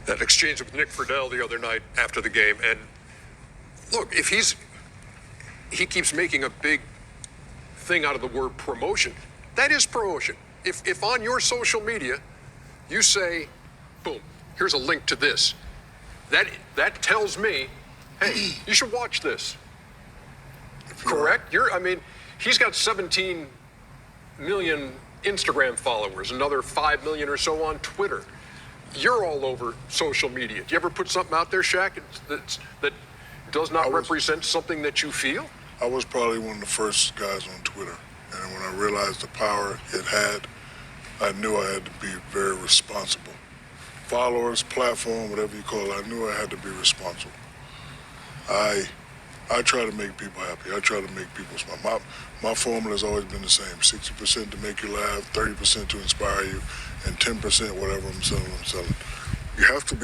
that exchange with Nick Friedel the other night after the game. And look, if he keeps making a big thing out of the word promotion, that is promotion. If on your social media you say, boom, here's a link to this, that tells me, hey, you should watch this. Correct? He's got 17 million Instagram followers, another 5 million or so on Twitter. You're all over social media. Do you ever put something out there, Shaq, that does not represent something that you feel? I was probably one of the first guys on Twitter. And when I realized the power it had, I knew I had to be very responsible. Followers, platform, whatever you call it, I knew I had to be responsible. I try to make people happy. I try to make people smile. My formula has always been the same: 60% to make you laugh, 30% to inspire you, and 10% whatever I'm selling. You have to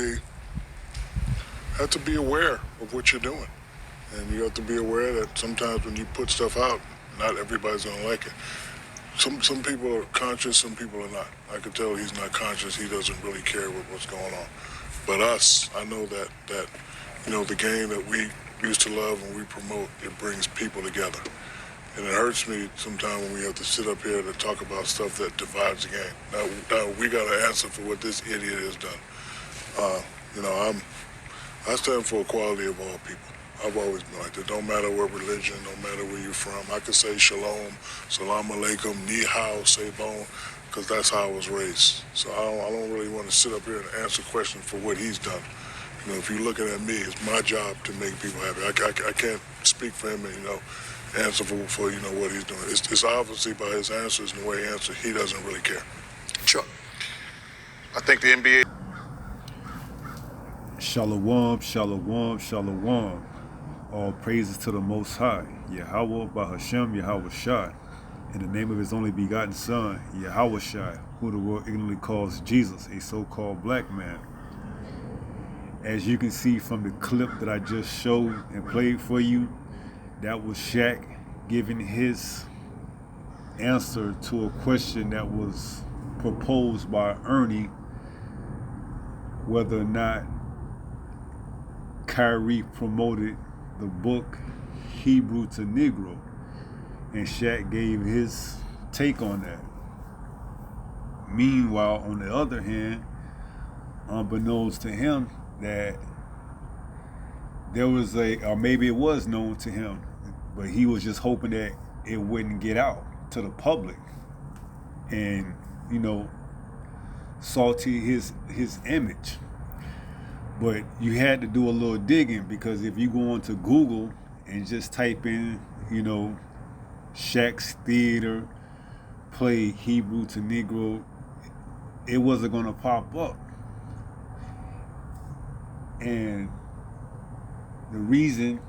be aware of what you're doing, and you have to be aware that sometimes when you put stuff out, not everybody's gonna like it. Some people are conscious, some people are not. I can tell he's not conscious. He doesn't really care what's going on. But us, I know that the game that we used to love and we promote, it brings people together. And it hurts me sometimes when we have to sit up here to talk about stuff that divides the game. Now we got to answer for what this idiot has done. I stand for equality of all people. I've always been like that. Don't matter what religion, don't matter where you're from. I could say shalom, salam alaikum, ni hao, say bon, because that's how I was raised. So I don't really want to sit up here and answer questions for what he's done. If you're looking at me, it's my job to make people happy. I can't speak for him and, answer for what he's doing. It's obviously by his answers and the way he answers, he doesn't really care. Chuck. I think the NBA... Shalom, shalom, shalom. All praises to the Most High, Yahweh Bahashem Yahweh Shai, in the name of his only begotten Son, Yahweh Shai, who the world ignorantly calls Jesus, a so-called black man. As you can see from the clip that I just showed and played for you, that was Shaq giving his answer to a question that was proposed by Ernie, whether or not Kyrie promoted the book Hebrew to Negro, and Shaq gave his take on that. Meanwhile, on the other hand, unbeknownst to him, that there was or maybe it was known to him, but he was just hoping that it wouldn't get out to the public and, salty his image. But you had to do a little digging, because if you go onto Google and just type in, Shaq's theater play Hebrew to Negro, it wasn't going to pop up. And the reason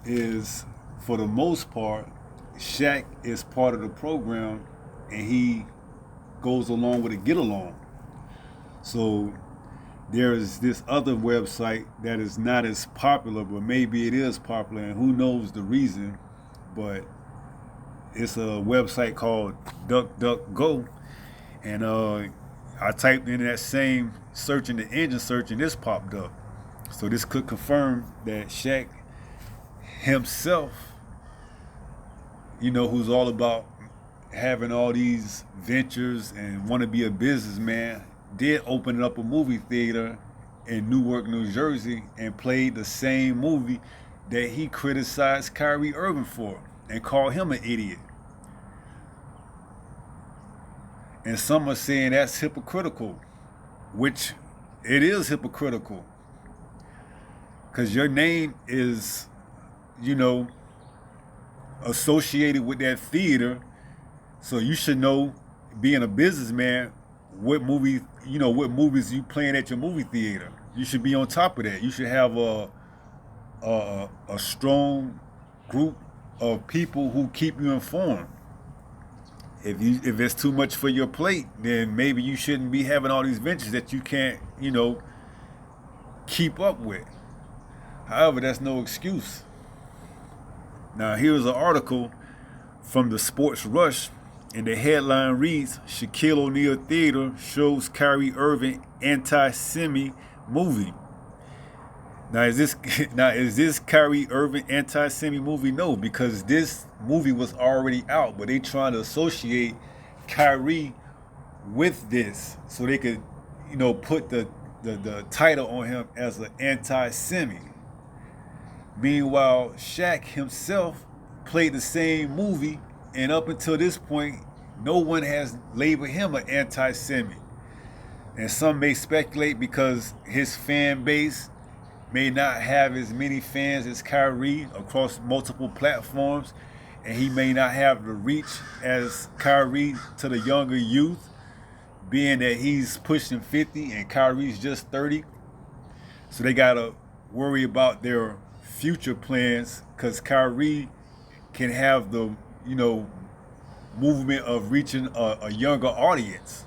is, for the most part, Shaq is part of the program and he goes along with a get along. So there is this other website that is not as popular, but maybe it is popular, and who knows the reason, but it's a website called DuckDuckGo, and I typed in that same search in the engine search, and this popped up. So this could confirm that Shaq himself, who's all about having all these ventures and want to be a businessman, did open up a movie theater in Newark, New Jersey, and played the same movie that he criticized Kyrie Irving for and called him an idiot. And some are saying that's hypocritical, which it is hypocritical, because your name is, associated with that theater, so you should know, being a businessman, what movies you playing at your movie theater. You should be on top of that. You should have a strong group of people who keep you informed. If it's too much for your plate, then maybe you shouldn't be having all these ventures that you can't, keep up with. However, that's no excuse. Now, here's an article from the Sports Rush, and the headline reads, Shaquille O'Neal Theater shows Kyrie Irving anti-Semi movie. Now is this Kyrie Irving anti-Semi movie? No, because this movie was already out, but they trying to associate Kyrie with this so they could, put the title on him as an anti-Semi. Meanwhile, Shaq himself played the same movie, and up until this point, no one has labeled him an anti-Semi. And some may speculate because his fan base may not have as many fans as Kyrie across multiple platforms, and he may not have the reach as Kyrie to the younger youth, being that he's pushing 50 and Kyrie's just 30. So they gotta worry about their future plans, because Kyrie can have the, movement of reaching a younger audience,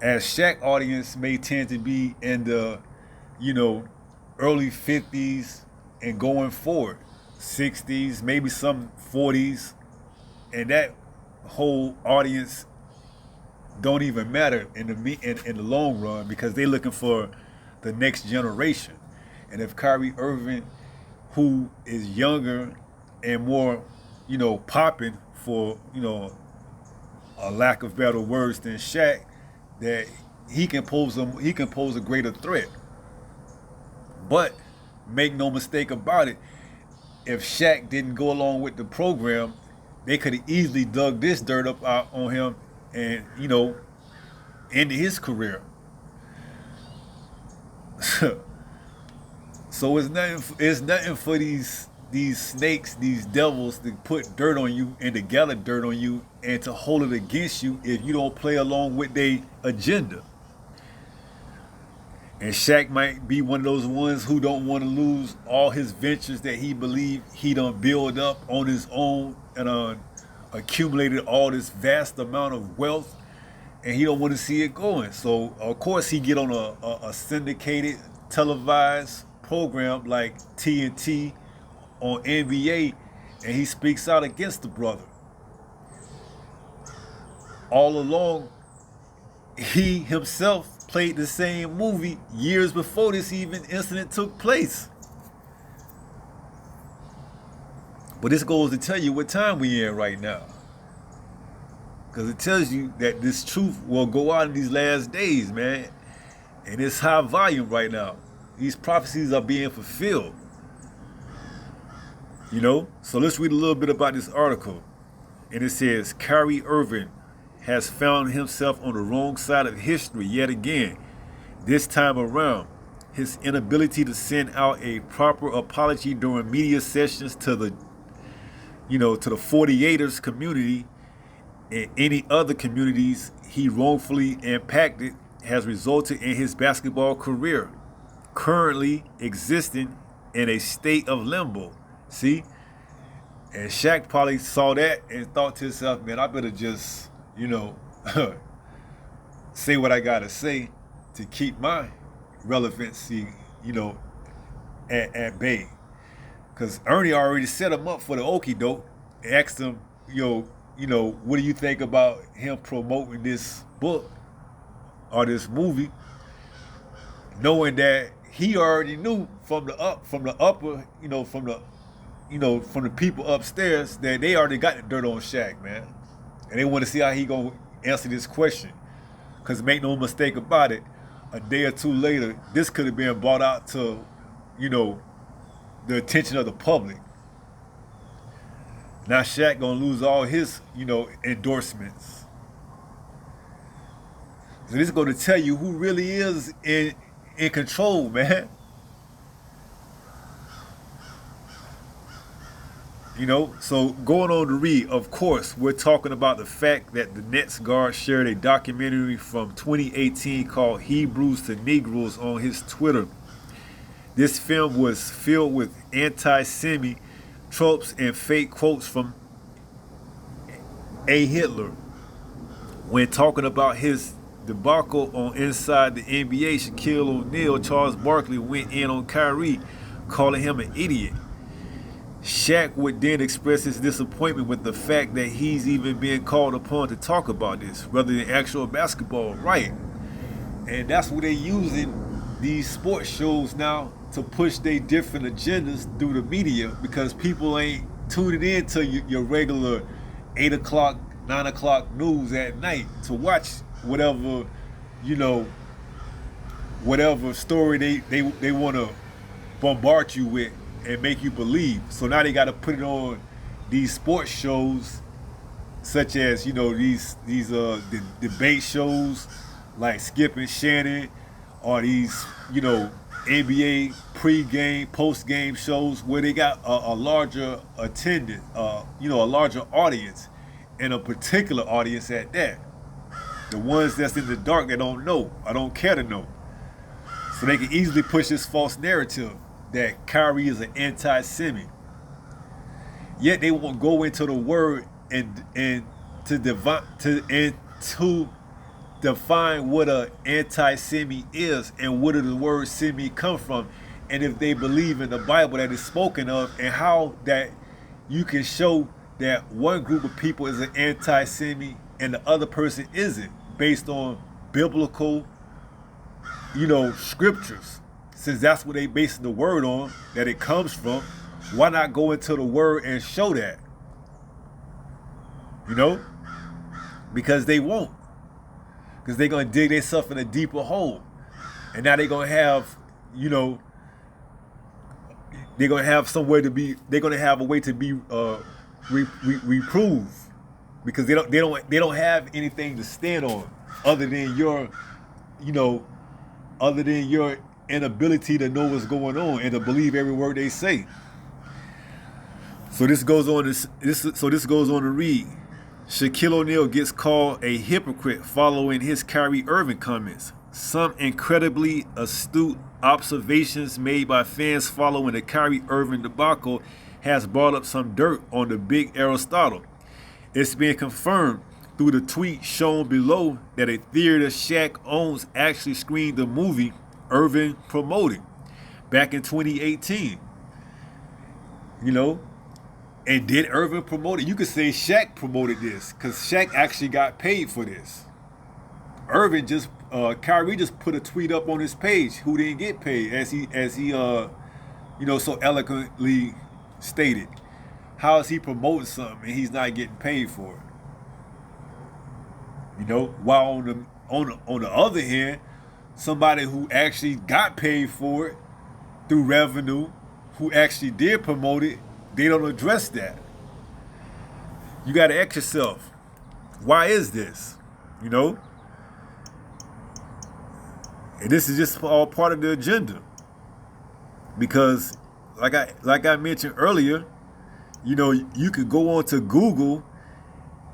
as Shaq audience may tend to be in the, early 50s and going forward, 60s, maybe some 40s, and that whole audience don't even matter in the long run, because they're looking for the next generation. And if Kyrie Irving, who is younger and more, popping, for a lack of better words, than Shaq, that he can pose a greater threat. But make no mistake about it, if Shaq didn't go along with the program, they could have easily dug this dirt up out on him and, ended his career. So it's nothing for these snakes, these devils, to put dirt on you and to gather dirt on you and to hold it against you if you don't play along with their agenda. And Shaq might be one of those ones who don't want to lose all his ventures that he believed he done build up on his own and accumulated all this vast amount of wealth, and he don't want to see it going. So of course he get on a syndicated, televised program like TNT on NBA, and he speaks out against the brother. All along, he himself played the same movie years before this even incident took place. But this goes to tell you what time we in right now, because it tells you that this truth will go out in these last days, man. And it's high volume right now. These prophecies are being fulfilled. So let's read a little bit about this article. And it says, Kyrie Irving has found himself on the wrong side of history yet again. This time around, his inability to send out a proper apology during media sessions to the, to the 48ers community and any other communities he wrongfully impacted has resulted in his basketball career currently existing in a state of limbo. See? And Shaq probably saw that and thought to himself, man, I better just, say what I gotta say to keep my relevancy, at bay. Because Ernie already set him up for the okie doke, asked him, what do you think about him promoting this book or this movie, knowing that he already knew from the people upstairs that they already got the dirt on Shaq, man. And they want to see how he gonna answer this question. Because make no mistake about it, a day or two later, this could have been brought out to, the attention of the public. Now Shaq gonna lose all his, endorsements. So this is gonna tell you who really is in control, man. So going on to read, of course, we're talking about the fact that the Nets guard shared a documentary from 2018 called Hebrews to Negroes on his Twitter. This film was filled with anti-Semi tropes and fake quotes from A. Hitler. When talking about his debacle on Inside the NBA, Shaquille O'Neal, Charles Barkley went in on Kyrie, calling him an idiot. Shaq would then express his disappointment with the fact that he's even being called upon to talk about this, rather than actual basketball, right? And that's what they're using these sports shows now to push their different agendas through the media because people ain't tuning in to your regular 8 o'clock, 9 o'clock news at night to watch whatever, whatever story they want to bombard you with and make you believe. So now they got to put it on these sports shows, such as these debate shows like Skip and Shannon, or these NBA pre-game, post-game shows where they got a larger attendance, a larger audience, and a particular audience at that. The ones that's in the dark that don't know, or don't care to know. So they can easily push this false narrative that Kyrie is an anti-Semite. Yet they won't go into the word and to define what a anti-Semite is and where the word Semite come from, and if they believe in the Bible that is spoken of, and how that you can show that one group of people is an anti-Semite and the other person isn't, based on biblical scriptures. Since that's what they basing the word on, that it comes from, why not go into the word and show that? Because they won't. Because they're going to dig themselves in a deeper hole. And now they're going to have, they're going to have somewhere to be, they're going to have a way to be reproved. Because they don't have anything to stand on other than your inability to know what's going on and to believe every word they say. So this goes on to read. Shaquille O'Neal gets called a hypocrite following his Kyrie Irving comments. Some incredibly astute observations made by fans following the Kyrie Irving debacle has brought up some dirt on the big Aristotle. It's been confirmed through the tweet shown below that a theater Shaq owns actually screened the movie Irving promoted back in 2018. And did Irving promote it? You could say Shaq promoted this because Shaq actually got paid for this. Kyrie just put a tweet up on his page who didn't get paid, as he so eloquently stated. How is he promoting something and he's not getting paid for it? While on the other hand, somebody who actually got paid for it through revenue, who actually did promote it, they don't address that. You got to ask yourself, why is this? And this is just all part of the agenda. Because, like I mentioned earlier, you could go on to Google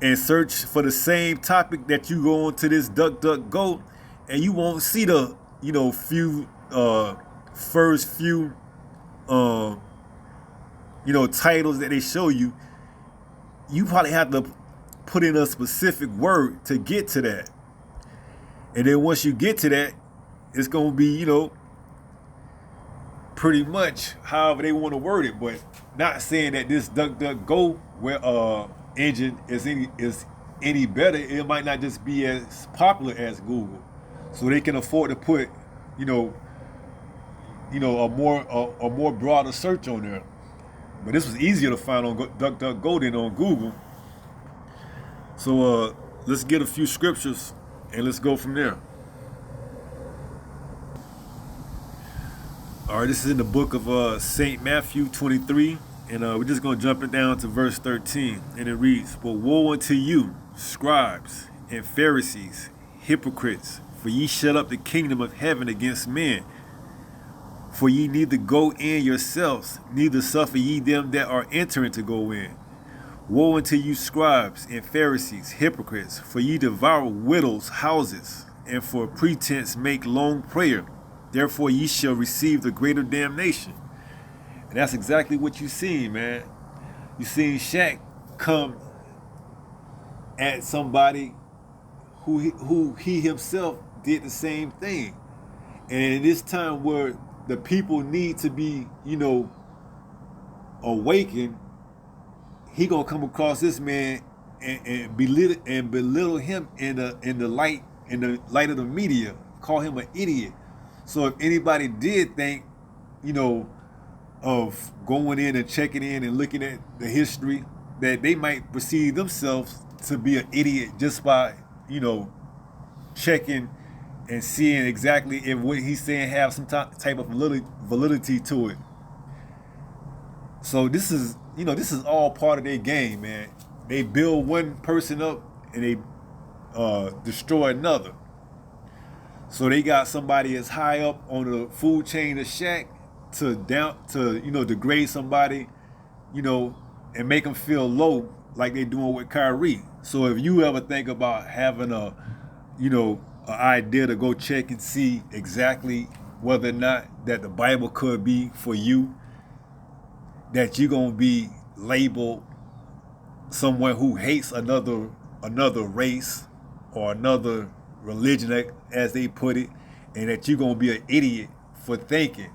and search for the same topic that you go on to this DuckDuckGo, and you won't see the first few titles that they show you. You probably have to put in a specific word to get to that. And then once you get to that, it's going to be, pretty much however they want to word it. But not saying that this DuckDuckGo engine is any better. It might not just be as popular as Google. So they can afford to put, a more broader search on there. But this was easier to find on DuckDuckGo than on Google. So let's get a few scriptures and let's go from there. All right, this is in the book of St. Matthew 23, and we're just going to jump it down to verse 13, and it reads, "But woe unto you, scribes and Pharisees, hypocrites, for ye shut up the kingdom of heaven against men. For ye neither go in yourselves, neither suffer ye them that are entering to go in. Woe unto you, scribes and Pharisees, hypocrites, for ye devour widows' houses, and for pretense make long prayer. Therefore ye shall receive the greater damnation." And that's exactly what you seen, man. You seen Shaq come at somebody who he himself did the same thing. And in this time where the people need to be, awakened, he gonna come across this man and belittle him in the light of the media, call him an idiot. So if anybody did think, you know, of going in and checking in and looking at the history, that they might perceive themselves to be an idiot just by, you know, checking and seeing exactly if what he's saying have some type of validity to it. So this is, you know, this is all part of their game, man. They build one person up and they destroy another. So they got somebody as high up on the food chain as Shaq to you know, degrade somebody, you know, and make them feel low like they're doing with Kyrie. So if you ever think about having a, you know, an idea to go check and see exactly whether or not that the Bible could be for you, that you're gonna be labeled someone who hates another race or another religion, as they put it, and that you're gonna be an idiot for thinking,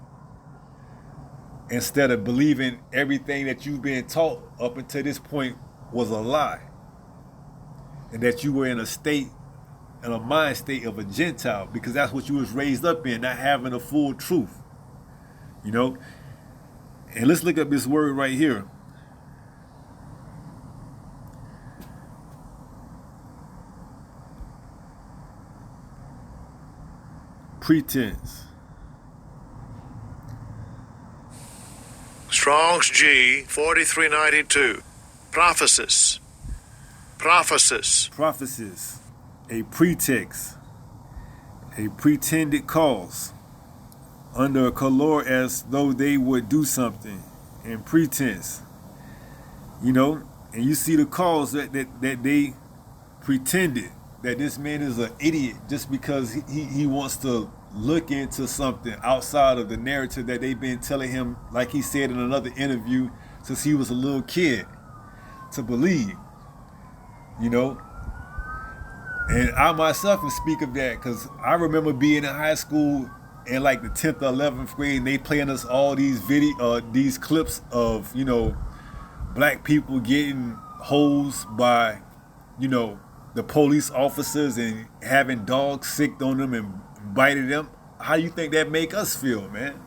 instead of believing everything that you've been taught up until this point was a lie, and that you were in a mind state of a Gentile, because that's what you was raised up in, not having a full truth, you know. And let's look up this word right here. Pretense. Strong's G 4392. Prophecies. Prophecies. Prophecies. A pretext. A pretended cause. Under a color, as though they would do something. And pretense. You know, and you see the cause that they pretended that this man is an idiot just because he wants to look into something outside of the narrative that they've been telling him, like he said in another interview, since he was a little kid, to believe, you know. And I myself can speak of that, because I remember being in high school in like the 10th or 11th grade, and they playing us all these these clips of, you know, black people getting hosed by, you know, the police officers and having dogs sicked on them and biting them. How you think that make us feel, man?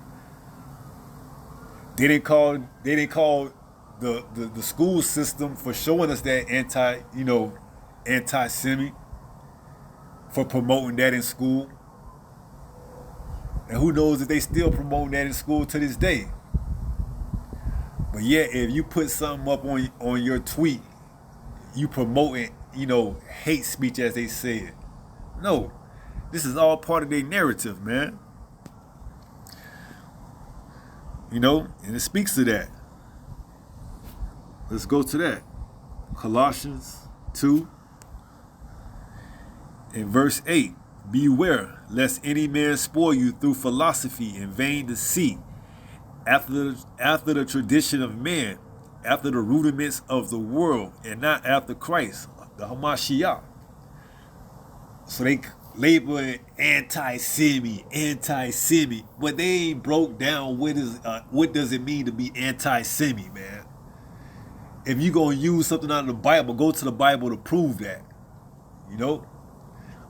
They didn't call the school system for showing us that anti-Semitic, for promoting that in school. And who knows if they still promoting that in school to this day. But yeah, if you put something up on your tweet, you promoting, you know, hate speech, as they said. No, this is all part of their narrative, man. You know, and it speaks to that. Let's go to that. Colossians 2 and verse 8. Beware, lest any man spoil you through philosophy and vain deceit, after the tradition of man, after the rudiments of the world, and not after Christ, the Hamashiach. So they label it anti-Semi, but they ain't broke down what does it mean to be anti-Semi, man. If you gonna use something out of the Bible, go to the Bible to prove that, you know.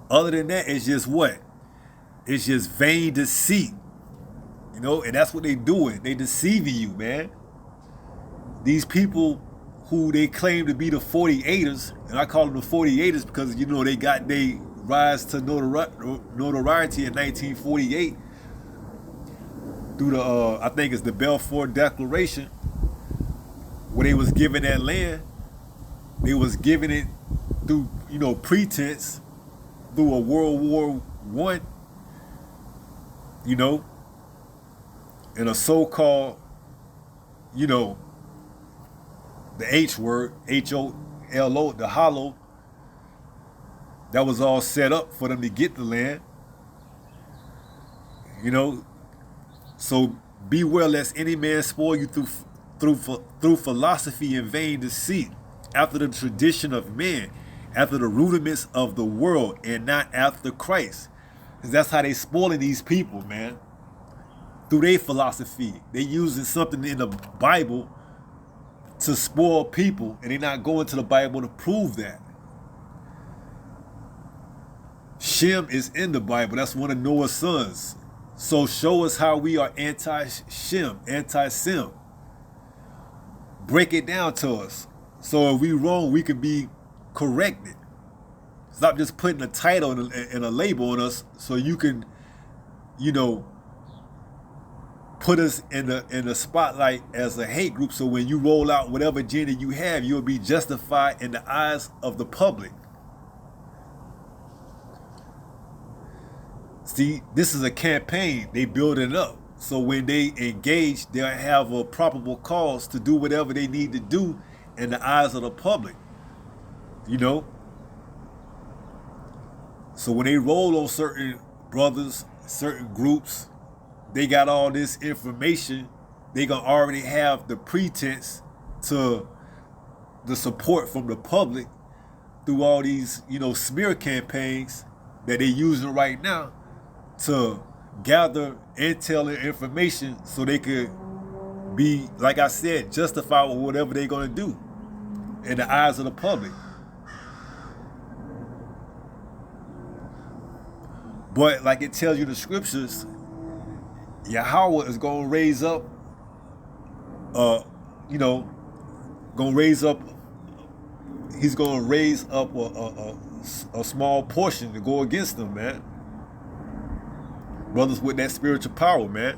Other than that, it's just what? It's just vain deceit, you know, and that's what they doing. They deceiving you, man. These people who they claim to be the 48ers, and I call them the 48ers because, you know, they got their rise to notoriety in 1948 through the, I think it's the Balfour Declaration, where they was given that land. They was giving it through, you know, pretense, through a World War I, you know, and a so-called, you know, the H word, H-O-L-O, the hollow, that was all set up for them to get the land, you know. So beware lest any man spoil you through philosophy and vain deceit, after the tradition of men, after the rudiments of the world, and not after Christ. Because that's how they spoiling these people, man. Through their philosophy. They using something in the Bible to spoil people, and they're not going to the Bible to prove that. Shem is in the Bible. That's one of Noah's sons. So show us how we are anti-Shem, anti-Sim. Break it down to us. So if we wrong, we can be corrected. Stop just putting a title and a label on us so you can, put us in the spotlight as a hate group. So when you roll out whatever agenda you have, you'll be justified in the eyes of the public. See, this is a campaign. They build it up. So when they engage, they'll have a probable cause to do whatever they need to do in the eyes of the public. So when they roll on certain brothers, certain groups, they got all this information. They gonna already have the pretense to the support from the public through all these, smear campaigns that they're using right now to gather intel and information so they could be, like I said, justified with whatever they're gonna do in the eyes of the public. But like it tells you in the scriptures, Yahweh is gonna raise up, he's gonna raise up a small portion to go against them, man. Brothers with that spiritual power, man.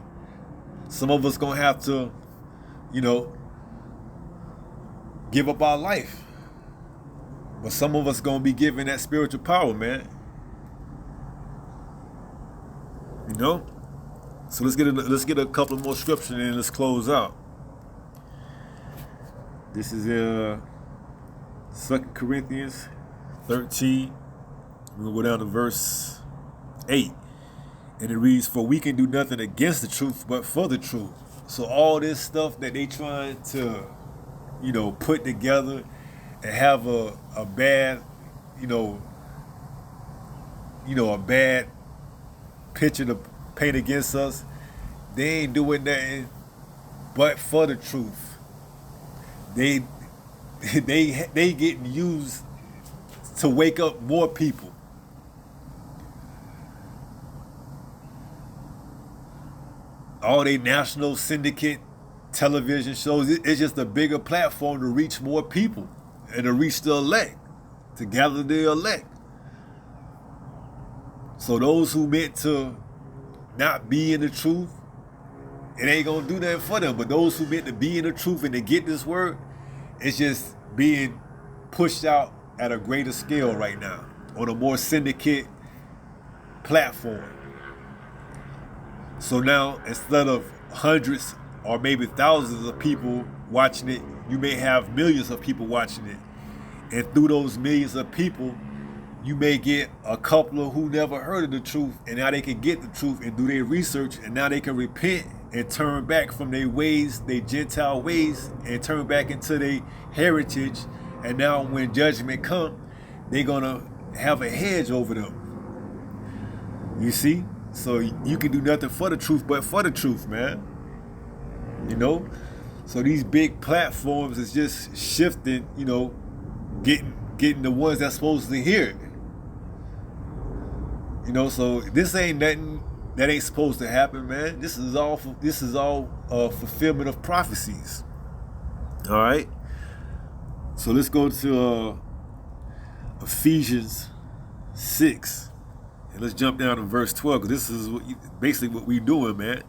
Some of us gonna have to, give up our life. But some of us gonna be given that spiritual power, man. So let's get a couple more scriptures and let's close out. This is 2 Corinthians 13. We'll go down to verse 8. And it reads, "For we can do nothing against the truth, but for the truth." So all this stuff that they trying to, put together and have a bad, a bad picture to paint against us, they ain't doing nothing but for the truth. They getting used to wake up more people. All they national syndicate television shows, it's just a bigger platform to reach more people and to reach the elect, to gather the elect. So those who meant to not be in the truth, it ain't gonna do nothing for them. But those who meant to be in the truth and to get this word, it's just being pushed out at a greater scale right now on a more syndicate platform. So now, instead of hundreds or maybe thousands of people watching it, you may have millions of people watching it. And through those millions of people, you may get a couple of who never heard of the truth, and now they can get the truth and do their research, and now they can repent and turn back from their ways, their Gentile ways, and turn back into their heritage. And now when judgment comes, they're gonna have a hedge over them. You see? So you can do nothing for the truth but for the truth, man. So these big platforms is just shifting, getting the ones that's supposed to hear it. So this ain't nothing that ain't supposed to happen, man. This is all fulfillment of prophecies. All right. So let's go to Ephesians 6. And let's jump down to verse 12, because this is basically what we're doing, man.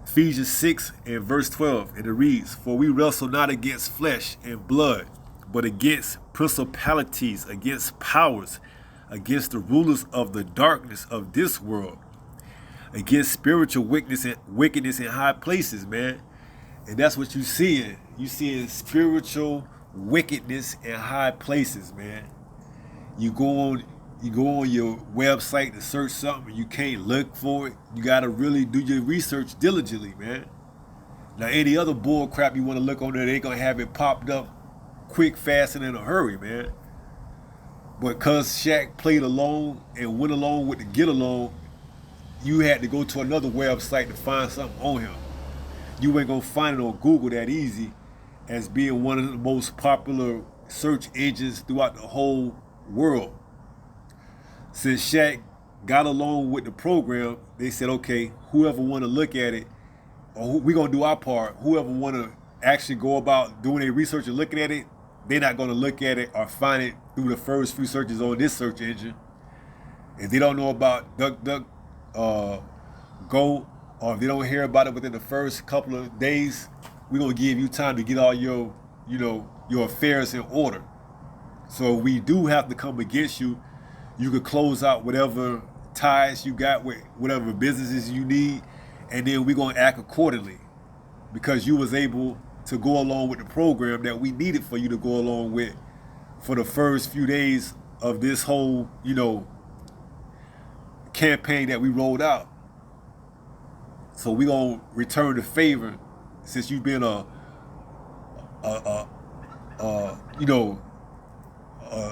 Ephesians 6 and verse 12, and it reads, "For we wrestle not against flesh and blood, but against principalities, against powers, against the rulers of the darkness of this world, against spiritual wickedness in high places," man. And that's what you're seeing. You're seeing spiritual wickedness in high places, man. You go on your website to search something, you can't look for it. You gotta really do your research diligently, man. Now, any other bull crap you want to look on there, they gonna have it popped up quick, fast, and in a hurry, man. But cause Shaq played along and went along with the get along, you had to go to another website to find something on him. You ain't gonna find it on Google that easy, as being one of the most popular search engines throughout the whole world. Since Shaq got along with the program, they said, okay, whoever want to look at it, or we're going to do our part. Whoever want to actually go about doing their research and looking at it, they're not going to look at it or find it through the first few searches on this search engine. If they don't know about DuckDuck, Go, or if they don't hear about it within the first couple of days, we're going to give you time to get all your, your affairs in order. So if we do have to come against you, you could close out whatever ties you got with whatever businesses you need, and then we're going to act accordingly because you was able to go along with the program that we needed for you to go along with for the first few days of this whole, campaign that we rolled out. So we're going to return the favor since you've been a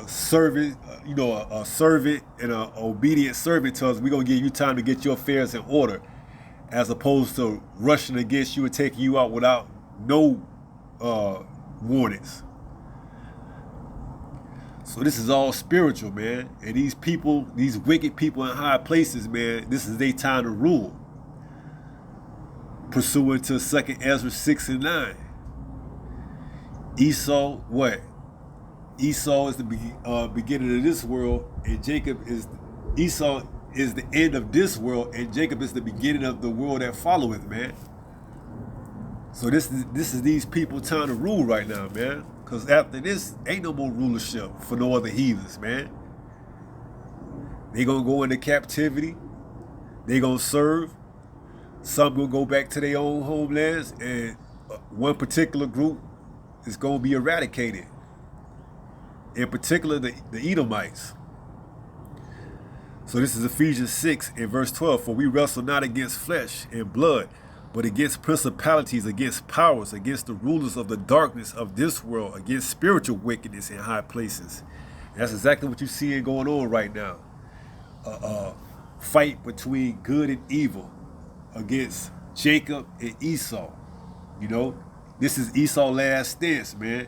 servant, a servant and an obedient servant to us. We're going to give you time to get your affairs in order as opposed to rushing against you and taking you out without no warnings. So this is all spiritual, man. And these people, these wicked people in high places, man, this is their time to rule. Pursuant to 2 Ezra 6 and 9. Esau, what? Esau is the beginning of this world, and Esau is the end of this world, and Jacob is the beginning of the world that followeth, man. So this is these people time to rule right now, man. Because after this, ain't no more rulership for no other heathens, man. They gonna go into captivity. They gonna serve. Some gonna go back to their own homelands, and one particular group is gonna be eradicated. In particular, the Edomites. So this is Ephesians 6 and verse 12. For we wrestle not against flesh and blood, but against principalities, against powers, against the rulers of the darkness of this world, against spiritual wickedness in high places. That's exactly what you're seeing going on right now. Fight between good and evil against Jacob and Esau. This is Esau's last stance, man.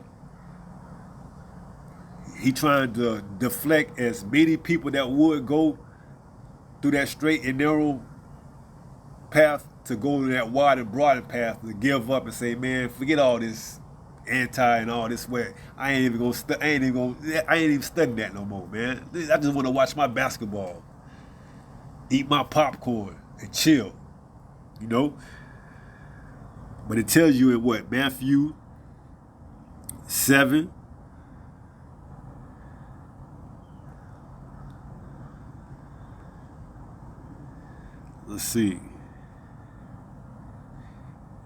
He trying to deflect as many people that would go through that straight and narrow path to go to that wide and broad path to give up and say, man, forget all this anti and all this way. I ain't even studying that no more, man. I just want to watch my basketball, eat my popcorn, and chill. But it tells you in what? Matthew 7. Let's see.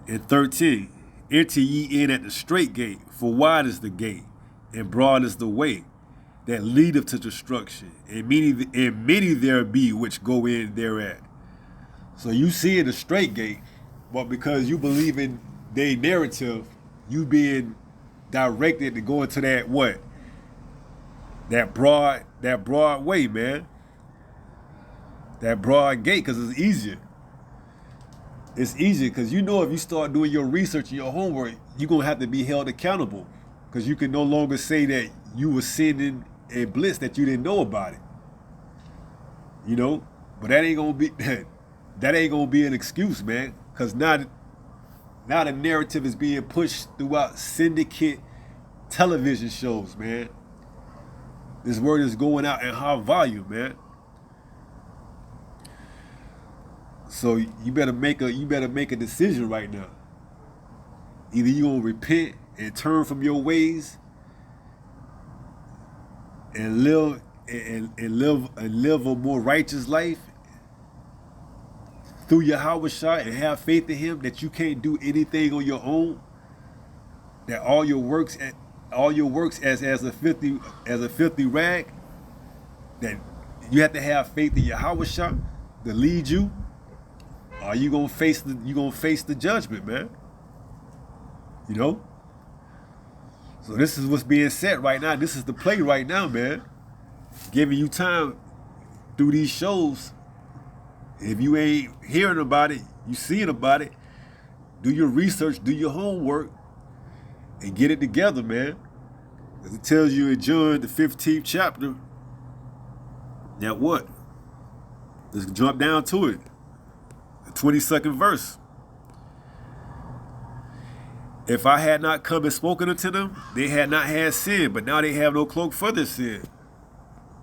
And 13, enter ye in at the straight gate, for wide is the gate, and broad is the way that leadeth to destruction, and many there be which go in thereat. So you see in the straight gate, but because you believe in their narrative, you being directed to go into that what? That broad way, man. That broad gate, because it's easier. It's easier because if you start doing your research and your homework, you're going to have to be held accountable because you can no longer say that you were sinning and bliss that you didn't know about it. But that ain't going to be an excuse, man, because now the narrative is being pushed throughout syndicate television shows, man. This word is going out in high volume, man. So you better make a decision right now. Either you're gonna repent and turn from your ways and live a more righteous life through Yahweh and have faith in him that you can't do anything on your own. That all your works as a filthy rag. That you have to have faith in Yahweh to lead you. Are you gonna face the judgment, man? So this is what's being set right now. This is the play right now, man. Giving you time through these shows. If you ain't hearing about it, you seeing about it. Do your research, do your homework, and get it together, man. As it tells you in John the 15th chapter that what? Let's jump down to it. The 22nd verse. If I had not come and spoken unto them, they had not had sin, but now they have no cloak for their sin.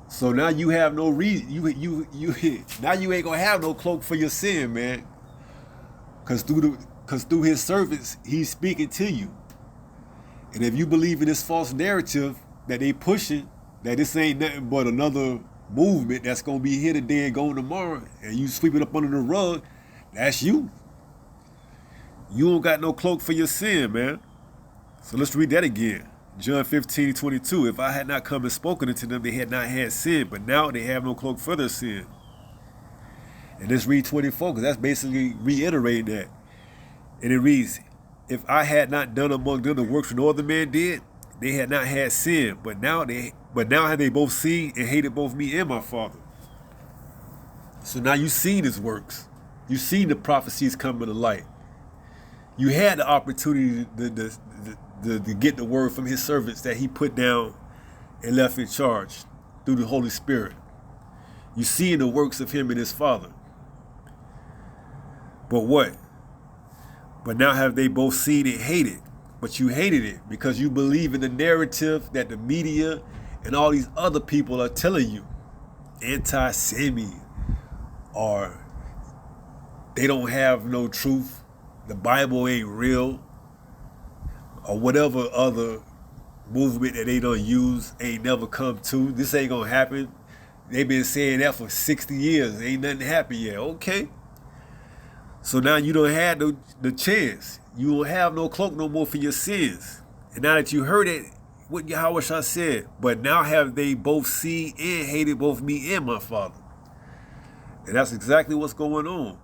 So now you have no reason. Now you ain't gonna have no cloak for your sin, man. Cause through his servants, he's speaking to you. And if you believe in this false narrative that they pushing, that this ain't nothing but another movement that's gonna be here today and gone tomorrow, and you sweep it up under the rug, that's you. You don't got no cloak for your sin, man. So let's read that again. John 15:22. If I had not come and spoken unto them, they had not had sin, but now they have no cloak for their sin. And let's read 24, because that's basically reiterating that. And it reads, if I had not done among them the works no other man did, they had not had sin, but now have they both seen and hated both me and my Father. So now you've seen his works. You've seen the prophecies coming to light. You had the opportunity to get the word from his servants that he put down and left in charge through the Holy Spirit. You see the works of him and his Father. But what? But now have they both seen and hated? But you hated it because you believe in the narrative that the media and all these other people are telling you. Anti-Semitic, or they don't have no truth. The Bible ain't real, or whatever other movement that they don't use ain't never come to. This ain't gonna happen. They've been saying that for 60 years. Ain't nothing happened yet. Okay. So now you don't have the chance. You don't have no cloak no more for your sins. And now that you heard it, what Yahweh Shah said, but now have they both seen and hated both me and my Father. And that's exactly what's going on.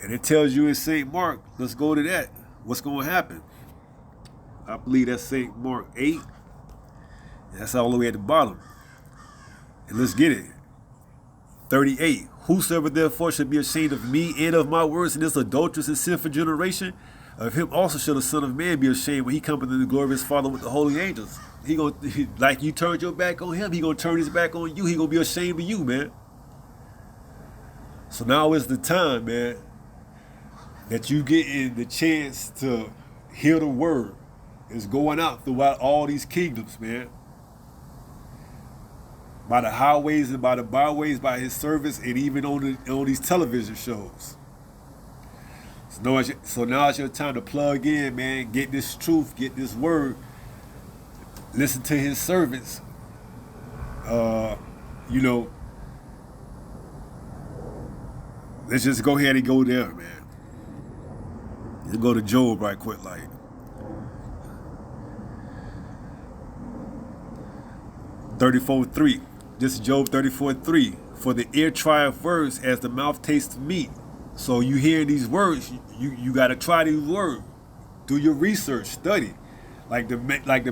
And it tells you in St. Mark, let's go to that. What's going to happen? I believe that's St. Mark 8. That's all the way at the bottom. And let's get it. 38. Whosoever therefore should be ashamed of me and of my words in this adulterous and sinful generation, of him also shall the Son of Man be ashamed when he cometh in the glory of his Father with the holy angels. Like you turned your back on him, he gonna turn his back on you. He gonna be ashamed of you, man. So now is the time, man, that you getting the chance to hear the word. It's going out throughout all these kingdoms, man. By the highways and by the byways, by his service, and even on these television shows. So now it's your time to plug in, man. Get this truth, get this word. Listen to his servants. Let's just go ahead and go there, man. Let's go to Job right quick, like. (34:3). This is Job 34:3. For the ear trieth words as the mouth tastes meat. So you hear these words, you got to try these words. Do your research, study. Like the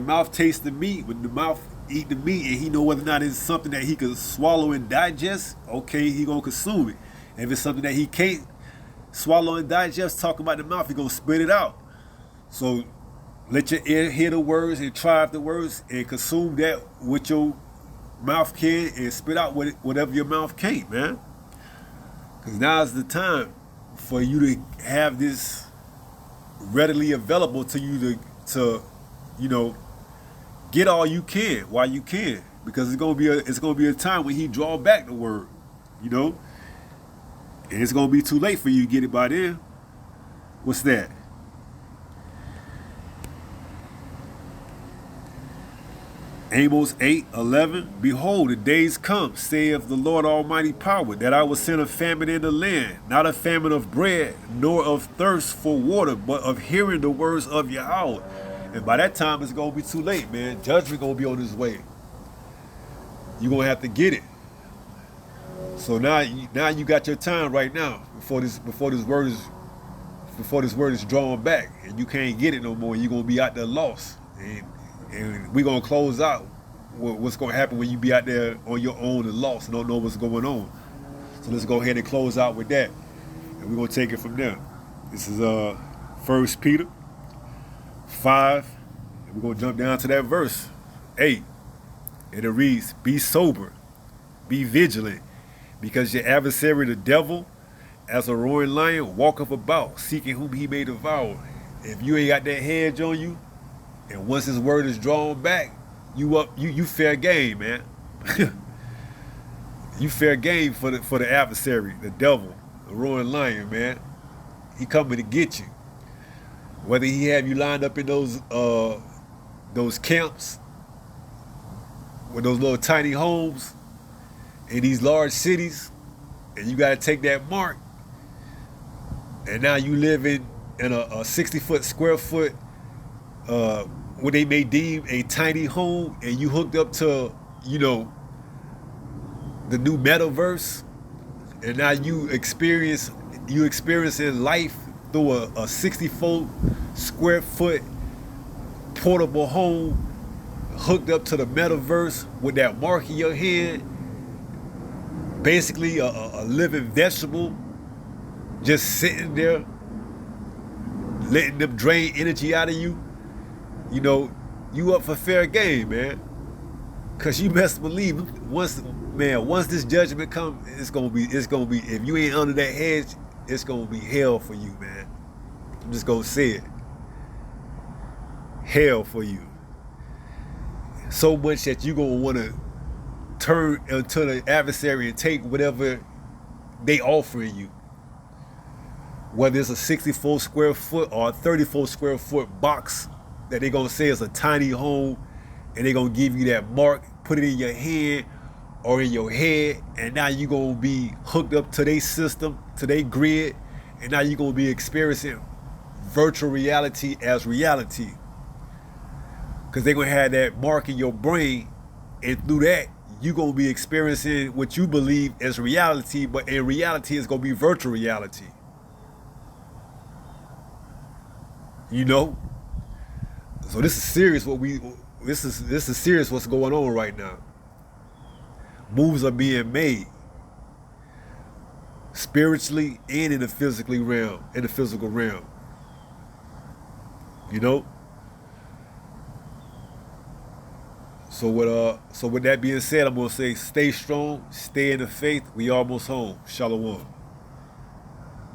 mouth tastes the meat, when the mouth eat the meat and he know whether or not it's something that he can swallow and digest, okay, he gonna consume it. And if it's something that he can't swallow and digest, talking about the mouth, he gonna spit it out. So let your ear hear the words and try the words and consume that with your mouth can and spit out whatever your mouth can't, man. Because now's the time for you to have this readily available to you to get all you can while you can. Because it's gonna be a time when he draw back the word, and it's gonna be too late for you to get it by then. What's that? Amos 8:11. Behold, the days come, saith the Lord Almighty Power, that I will send a famine in the land, not a famine of bread, nor of thirst for water, but of hearing the words of Yahweh. And by that time, it's going to be too late, man. Judgment going to be on its way. You're going to have to get it. So now you got your time right now before this word is drawn back, and you can't get it no more. You're going to be out there lost. And we're going to close out what's going to happen when you be out there on your own and lost and don't know what's going on. So let's go ahead and close out with that. And we're going to take it from there. This is 1 Peter 5. And we're going to jump down to that verse 8. And it reads, be sober, be vigilant, Because your adversary, the devil, as a roaring lion, walketh about, seeking whom he may devour. If you ain't got that hedge on you, and once his word is drawn back, you fair game, man. You fair game for the adversary, the devil, the roaring lion, man. He coming to get you. Whether he have you lined up in those camps with those little tiny homes in these large cities, and you got to take that mark, and now you live in a 60-foot, square foot, what they may deem a tiny home, and you hooked up to, the new metaverse, and now you experiencing life through a 64 square foot portable home hooked up to the metaverse with that mark in your hand, basically a living vegetable just sitting there letting them drain energy out of you. You up for fair game, man. Cause you best believe once this judgment comes, it's gonna be if you ain't under that hedge, it's gonna be hell for you, man. I'm just gonna say it. Hell for you. So much that you gonna wanna turn into the adversary and take whatever they offering you. Whether it's a 64 square foot or a 34 square foot box that they gonna say is a tiny home, and they gonna give you that mark, put it in your hand or in your head, and now you gonna be hooked up to their system, to their grid, and now you gonna be experiencing virtual reality as reality. Cause they gonna have that mark in your brain, and through that, you gonna be experiencing what you believe as reality, but in reality it's gonna be virtual reality. So this is serious this is serious what's going on right now. Moves are being made spiritually and in the physical realm. So with that being said, I'm gonna say stay strong, stay in the faith. We almost home. Shalom.